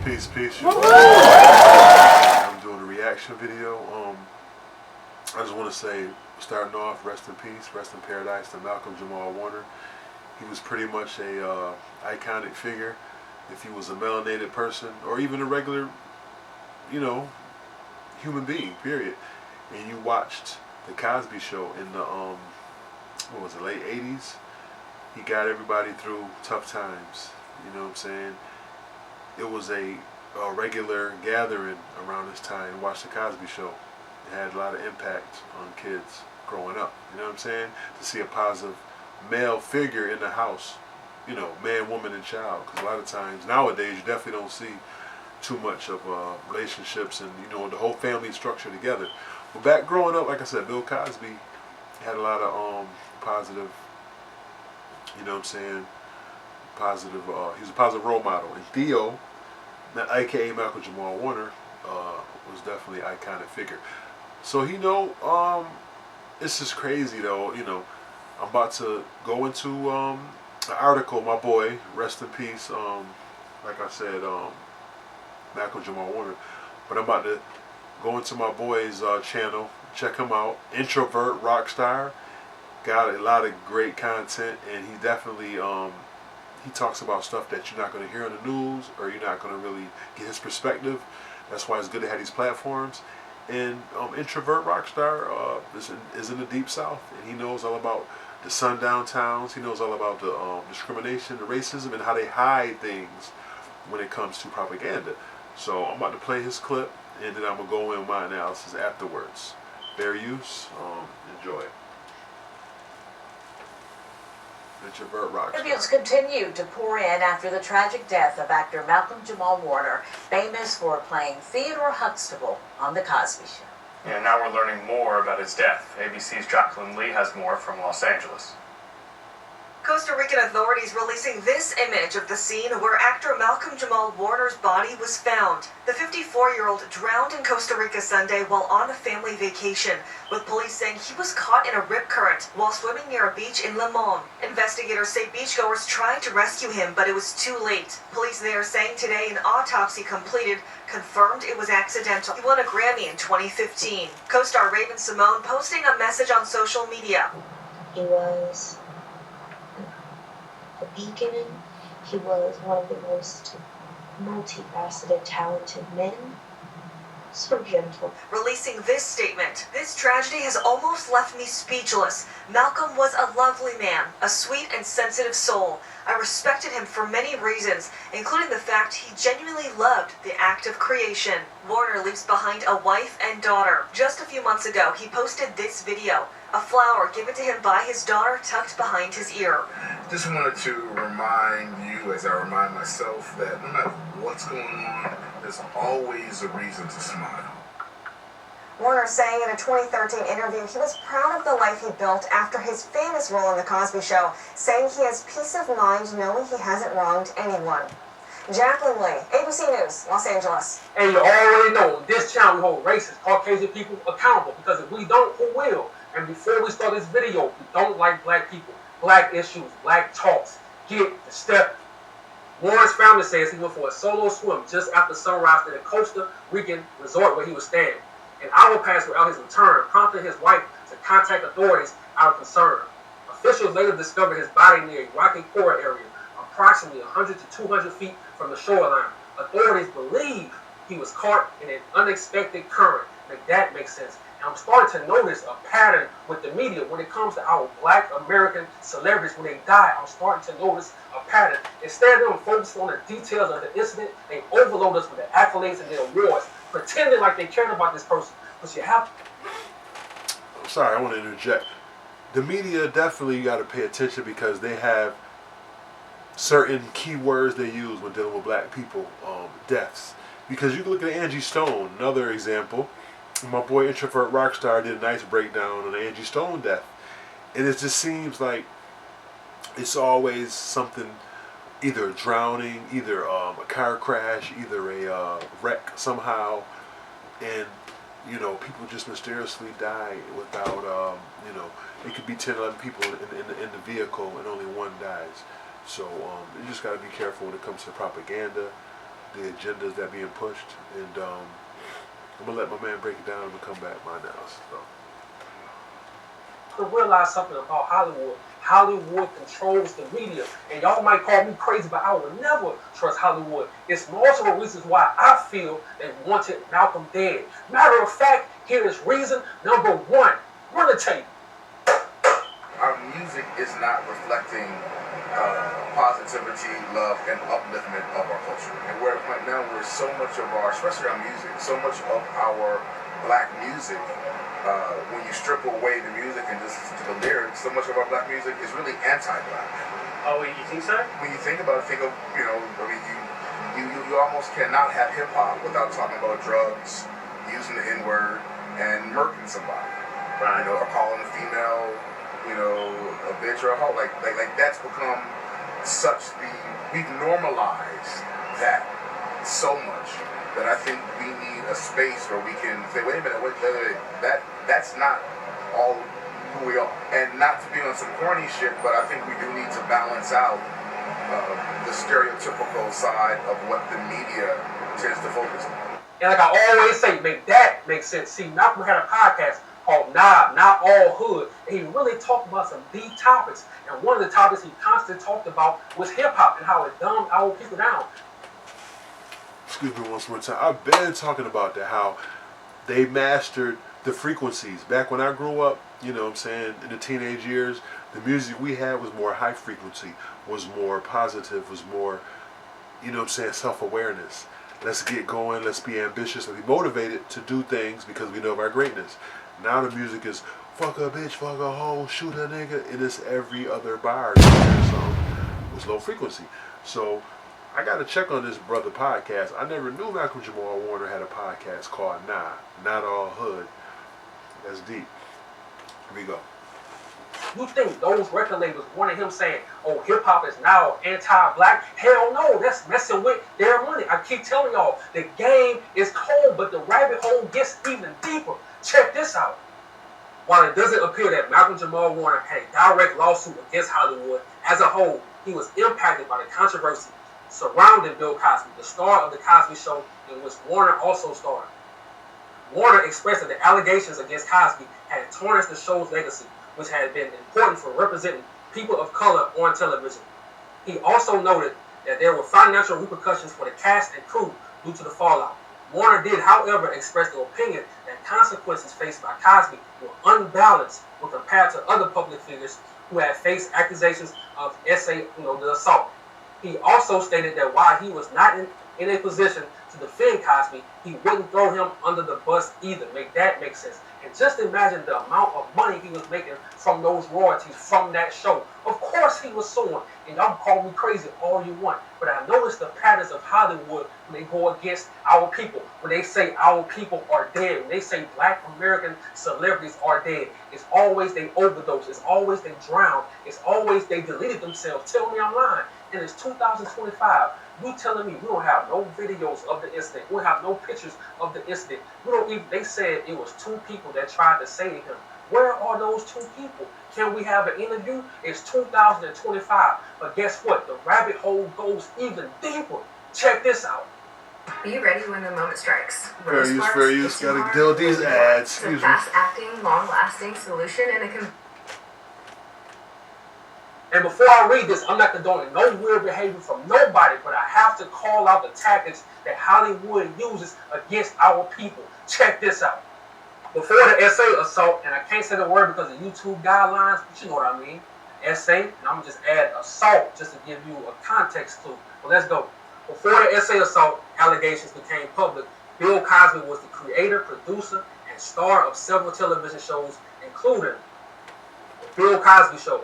Peace. I'm doing a reaction video. I just want to say, starting off, rest in peace, rest in paradise to Malcolm Jamal Warner. He was pretty much a iconic figure. If he was a melanated person or even a regular, human being, period. And you watched the Cosby Show in the late '80s. He got everybody through tough times. You know what I'm saying? It was a regular gathering around this time to watch the Cosby Show. It had a lot of impact on kids growing up. You know what I'm saying? To see a positive male figure in the house, man, woman, and child. Because a lot of times nowadays you definitely don't see too much of relationships and the whole family structure together. But back growing up, like I said, Bill Cosby had a lot of positive. You know what I'm saying? Positive. He was a positive role model. And Theo, aka Malcolm Jamal Warner, was definitely an iconic figure. So it's just crazy though. I'm about to go into an article. My boy, rest in peace. Like I said, Malcolm Jamal Warner. But I'm about to go into my boy's channel. Check him out. Introvert Rockstar. Got a lot of great content, and he definitely he talks about stuff that you're not going to hear on the news, or you're not going to really get his perspective. That's why it's good to have these platforms. And Introvert Rockstar is in the Deep South, and he knows all about the sundown towns. He knows all about the discrimination, the racism, and how they hide things when it comes to propaganda. So I'm about to play his clip, and then I'm going to go in with my analysis afterwards. Fair use. Enjoy. Tributes continue to pour in after the tragic death of actor Malcolm Jamal Warner, famous for playing Theodore Huxtable on The Cosby Show. And now we're learning more about his death. ABC's Jacqueline Lee has more from Los Angeles. Costa Rican authorities releasing this image of the scene where actor Malcolm Jamal Warner's body was found. The 54-year-old drowned in Costa Rica Sunday while on a family vacation, with police saying he was caught in a rip current while swimming near a beach in Limon. Investigators say beachgoers tried to rescue him, but it was too late. Police there saying today an autopsy completed confirmed it was accidental. He won a Grammy in 2015. Co-star Raven-Symoné posting a message on social media. He was a beacon. He was one of the most multifaceted, talented men. So gentle. Releasing this statement, this tragedy has almost left me speechless. Malcolm was a lovely man, a sweet and sensitive soul. I respected him for many reasons, including the fact he genuinely loved the act of creation. Warner leaves behind a wife and daughter. Just a few months ago, he posted this video, a flower given to him by his daughter tucked behind his ear. Just wanted to remind you, as I remind myself, that no matter what's going on, there's always a reason to smile. Warner saying in a 2013 interview he was proud of the life he built after his famous role in The Cosby Show, saying he has peace of mind knowing he hasn't wronged anyone. Jacqueline Lee, ABC News, Los Angeles. And you already know, this channel we hold racist, Caucasian people accountable, because if we don't, who will? And before we start this video, we don't like black people, black issues, black talks. Get the step. Warren's family says he went for a solo swim just after sunrise to the Costa Rican resort where he was staying. An hour passed without his return, prompting his wife to contact authorities out of concern. Officials later discovered his body near a rocky coral area, approximately 100 to 200 feet from the shoreline. Authorities believe he was caught in an unexpected current. That makes sense. And I'm starting to notice a pattern with the media when it comes to our black American celebrities. When they die, I'm starting to notice a pattern. Instead of them focusing on the details of the incident, they overload us with the accolades and the awards, pretending like they cared about this person. But you have I'm sorry, I want to interject. The media definitely got to pay attention because they have certain keywords they use when dealing with black people, deaths. Because you can look at Angie Stone, another example. My boy Introvert Rockstar did a nice breakdown on the Angie Stone death. And it just seems like it's always something, either drowning, either a car crash, either a wreck somehow. And, people just mysteriously die without, it could be 10, 11 people in the vehicle and only one dies. So you just got to be careful when it comes to propaganda. the agendas that being pushed, and I'm gonna let my man break it down and come back my analysis. So. To realize something about Hollywood. Hollywood controls the media. And y'all might call me crazy, but I would never trust Hollywood. It's multiple reasons why I feel they wanted Malcolm dead. Matter of fact, here is reason number one. Run the tape. Our music is not reflecting positivity, love, and upliftment of our culture. And we're at a point now where so much of our, especially our music, so much of our black music, when you strip away the music and just listen to the lyrics, so much of our black music is really anti-black. Oh, you think so? When you think about it, think of, I mean, you almost cannot have hip-hop without talking about drugs, using the N-word, and murking somebody. Right. Or calling a female, a bitch or a hoe. Like that's become such we've normalized that so much that I think we need a space where we can say, wait a minute, that's not all who we are. And not to be on some corny shit, but I think we do need to balance out the stereotypical side of what the media tends to focus on. And like I always say, make that make sense. See, Malcolm had a podcast called Not All Hood, and he really talked about some deep topics. And one of the topics he constantly talked about was hip-hop and how it dumbed our people down. Excuse me once more time. I've been talking about that, how they mastered the frequencies. Back when I grew up, in the teenage years, the music we had was more high frequency, was more positive, was more, self-awareness. Let's get going, let's be ambitious, and be motivated to do things because we know of our greatness. Now the music is fuck a bitch, fuck a hoe, shoot a nigga. It is every other bar song was low frequency. So I got to check on this brother podcast. I never knew Malcolm Jamal Warner had a podcast called Not All Hood. That's deep. Here we go. You think those record labels wanted him saying, oh, hip-hop is now anti-black? Hell no, that's messing with their money. I keep telling y'all, the game is cold, but the rabbit hole gets even deeper. Check this out. While it doesn't appear that Malcolm Jamal Warner had a direct lawsuit against Hollywood as a whole, he was impacted by the controversy surrounding Bill Cosby, the star of The Cosby Show, in which Warner also starred. Warner expressed that the allegations against Cosby had tarnished the show's legacy, which had been important for representing people of color on television. He also noted that there were financial repercussions for the cast and crew due to the fallout. Warner did, however, express the opinion that consequences faced by Cosby were unbalanced when compared to other public figures who had faced accusations of the assault. He also stated that while he was not in a position to defend Cosby, he wouldn't throw him under the bus either. Make that make sense. And just imagine the amount of money he was making from those royalties from that show. Of course he was suing, and y'all call me crazy all you want, but I noticed the patterns of Hollywood when they go against our people, when they say our people are dead, when they say black American celebrities are dead. It's always they overdose, it's always they drown, it's always they deleted themselves. Tell me I'm lying. And it's 2025. You telling me we don't have no videos of the incident? We don't have no pictures of the incident. We don't even. They said it was two people that tried to save him. Where are those two people? Can we have an interview? It's 2025. But guess what? The rabbit hole goes even deeper. Check this out. Be ready when the moment strikes. Fair use. Gotta deal with these ads. It's a fast-acting, long-lasting solution and it can. And before I read this, I'm not condoning no weird behavior from nobody, but I have to call out the tactics that Hollywood uses against our people. Check this out. Before the essay assault, and I can't say the word because of YouTube guidelines, but you know what I mean. Essay, and I'm going to just add assault just to give you a context clue. But let's go. Before the essay assault allegations became public, Bill Cosby was the creator, producer, and star of several television shows, including The Bill Cosby Show,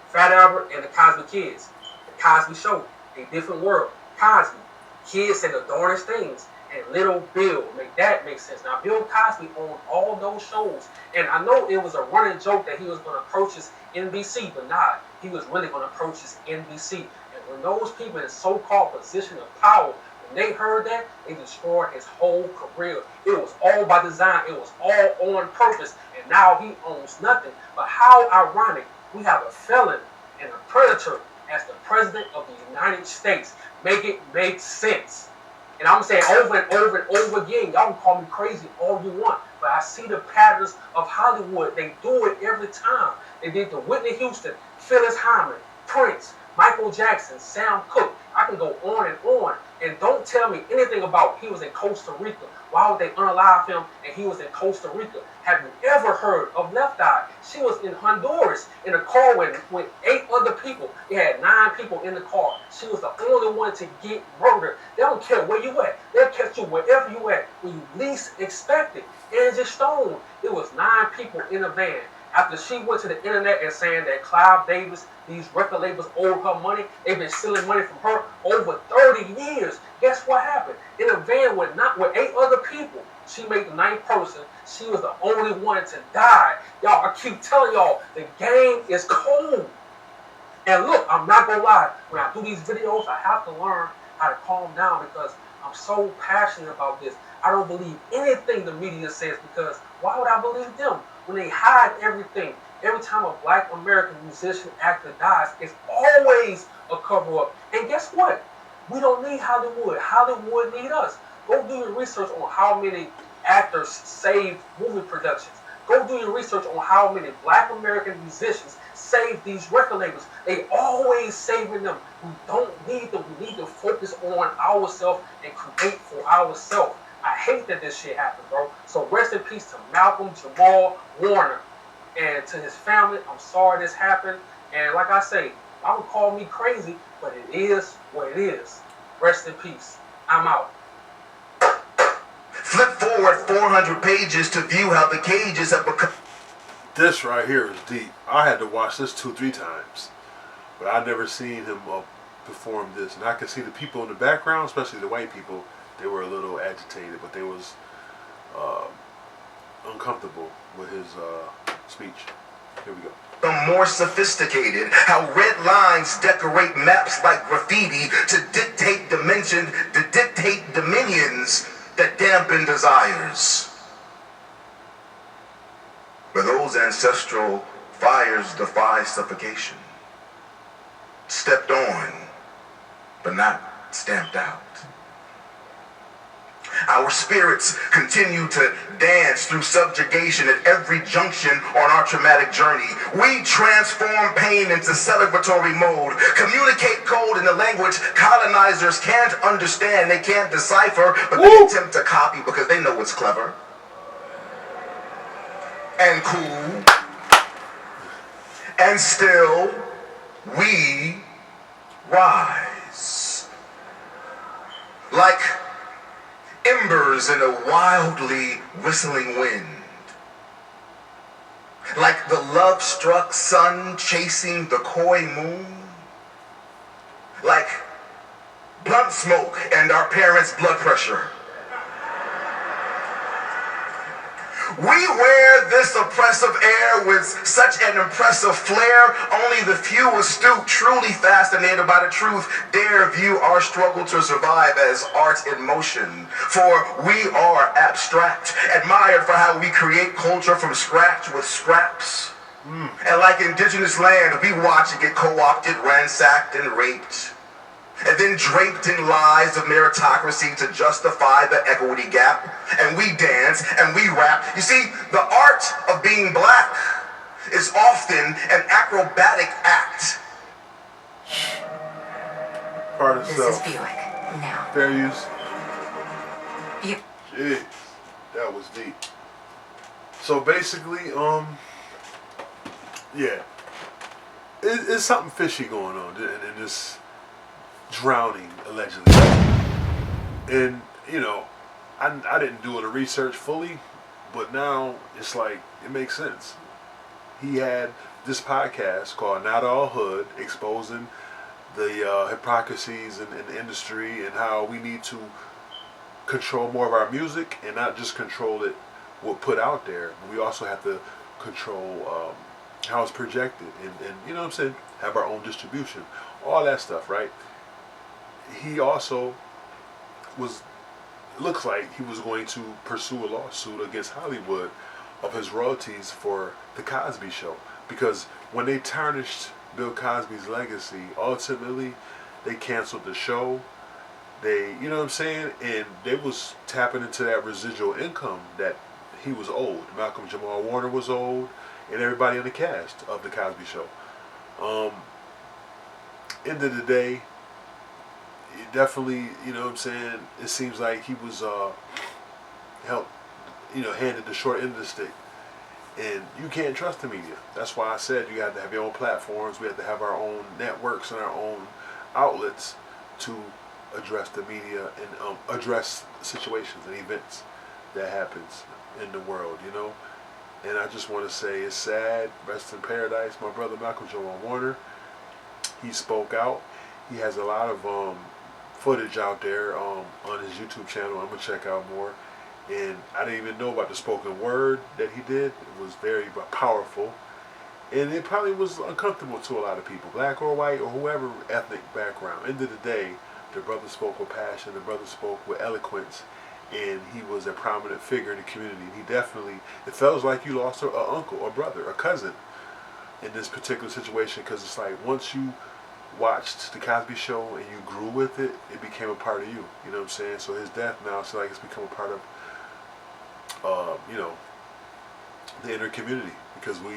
Fat Albert and the Cosby Kids, The Cosby Show, A Different World, Cosby, Kids Say the Darndest Things, and Little Bill. Make that make sense. Now, Bill Cosby owned all those shows, and I know it was a running joke that he was going to purchase NBC, but nah, he was really going to purchase NBC. And when those people in so-called position of power, when they heard that, they destroyed his whole career. It was all by design. It was all on purpose, and now he owns nothing. But how ironic. We have a felon and a predator as the president of the United States. Make it make sense. And I'm saying over and over and over again, y'all can call me crazy all you want, but I see the patterns of Hollywood. They do it every time. They did the Whitney Houston, Phyllis Hyman, Prince, Michael Jackson, Sam Cooke. I can go on and on. And don't tell me anything about he was in Costa Rica. Why would they unalive him and he was in Costa Rica? Have you ever heard of Left Eye? She was in Honduras in a car with 8 other people. They had 9 people in the car. She was the only one to get murdered. They don't care where you at. They'll catch you wherever you at when you least expect it. Angie Stone, it was 9 people in a van. After she went to the internet and saying that Clive Davis, these record labels owed her money, they've been stealing money from her over 30 years. Guess what happened? In a van with 8 other people, she made the 9th person. She was the only one to die. Y'all, I keep telling y'all, the game is cold. And look, I'm not gonna lie, when I do these videos, I have to learn how to calm down because I'm so passionate about this. I don't believe anything the media says because why would I believe them? When they hide everything, every time a black American musician, actor dies, it's always a cover-up. And guess what? We don't need Hollywood. Hollywood need us. Go do your research on how many actors saved movie productions. Go do your research on how many black American musicians saved these record labels. They always saving them. We don't need them. We need to focus on ourselves and create for ourselves. I hate that this shit happened, bro. So rest in peace to Malcolm Jamal Warner. And to his family, I'm sorry this happened. And like I say, I would call me crazy, but it is what it is. Rest in peace. I'm out. Flip forward 400 pages to view how the cages have become. This right here is deep. I had to watch this 2-3 times, but I never seen him perform this. And I could see the people in the background, especially the white people. They were a little agitated, but they was uncomfortable with his speech. Here we go. More sophisticated, how red lines decorate maps like graffiti to dictate dominions that dampen desires. But those ancestral fires defy suffocation. Stepped on, but not stamped out. Our spirits continue to dance through subjugation at every junction on our traumatic journey. We transform pain into celebratory mode, communicate code in a language colonizers can't understand, they can't decipher, but they attempt to copy because they know it's clever and cool. And still, we rise. Like embers in a wildly whistling wind. Like the love-struck sun chasing the coy moon. Like blunt smoke and our parents' blood pressure. We wear this oppressive air with such an impressive flair. Only the few astute, truly fascinated by the truth, dare view our struggle to survive as art in motion. For we are abstract, admired for how we create culture from scratch with scraps. And like indigenous land, we watch it get co-opted, ransacked, and raped. And then draped in lies of meritocracy to justify the equity gap. And we dance and we rap. You see, the art of being black is often an acrobatic act. Part of This self. is Buick. Now. Fair use. Buick. Jeez, that was deep. So basically, yeah, it's something fishy going on in this drowning, allegedly. And, you know, I didn't do the research fully, but now it's like, it makes sense. He had this podcast called Not All Hood, exposing the hypocrisies in the industry and how we need to control more of our music and not just control it, what put out there. We also have to control how it's projected and, you know what I'm saying, have our own distribution. All that stuff, right? He also looks like he was going to pursue a lawsuit against Hollywood of his royalties for the Cosby Show, because when they tarnished Bill Cosby's legacy, ultimately they canceled the show, They, you know what I'm saying? And they was tapping into that residual income that he was owed. Malcolm Jamal Warner was owed, and everybody in the cast of the Cosby Show. End of the day, it definitely, you know what I'm saying? It seems like he was helped, handed the short end of the stick. And you can't trust the media. That's why I said you have to have your own platforms. We have to have our own networks and our own outlets to address the media and address situations and events that happens in the world, And I just want to say it's sad. Rest in paradise, my brother Malcolm Jamal Warner. He spoke out. He has a lot of footage out there on his YouTube channel. I'm gonna check out more. And I didn't even know about the spoken word that he did. It was very powerful. And it probably was uncomfortable to a lot of people, black or white or whoever ethnic background. End of the day, the brother spoke with passion. The brother spoke with eloquence. And he was a prominent figure in the community. He definitely, it felt like you lost an uncle, a brother, a cousin in this particular situation. Because it's like once you watched the Cosby Show and you grew with it, it became a part of you. You know what I'm saying? So his death now, it's like it's become a part of the inner community, because we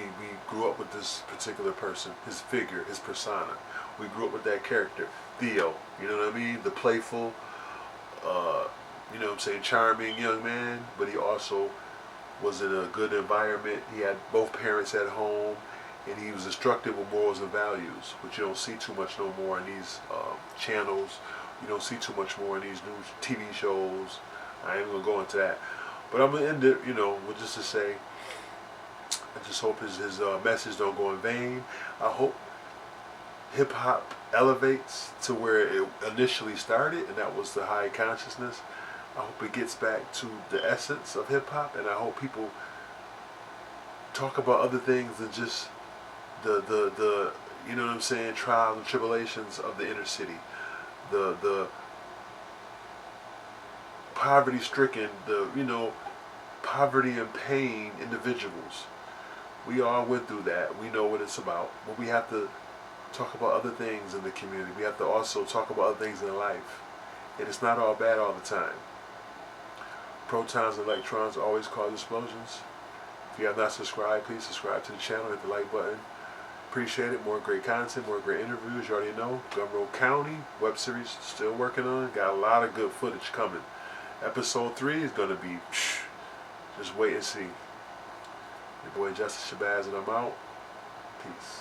grew up with this particular person, his figure, his persona. We grew up with that character, Theo, you know what I mean? The playful, charming young man, but he also was in a good environment. He had both parents at home, and he was instructed with morals and values, which you don't see too much no more in these channels. You don't see too much more in these new TV shows. I ain't gonna go into that. But I'm going to end it, with just to say, I just hope his message don't go in vain. I hope hip-hop elevates to where it initially started, and that was the high consciousness. I hope it gets back to the essence of hip-hop, and I hope people talk about other things than just the trials and tribulations of the inner city. The poverty-stricken, poverty and pain individuals. We all went through that. We know what it's about. But we have to talk about other things in the community. We have to also talk about other things in life. And it's not all bad all the time. Protons and electrons always cause explosions. If you have not subscribed, please subscribe to the channel. Hit the like button. Appreciate it. More great content, more great interviews. You already know. Gumroad County web series still working on. Got a lot of good footage coming. Episode 3 is going to be, just wait and see. Your boy Justice Shabazz, and I'm out. Peace.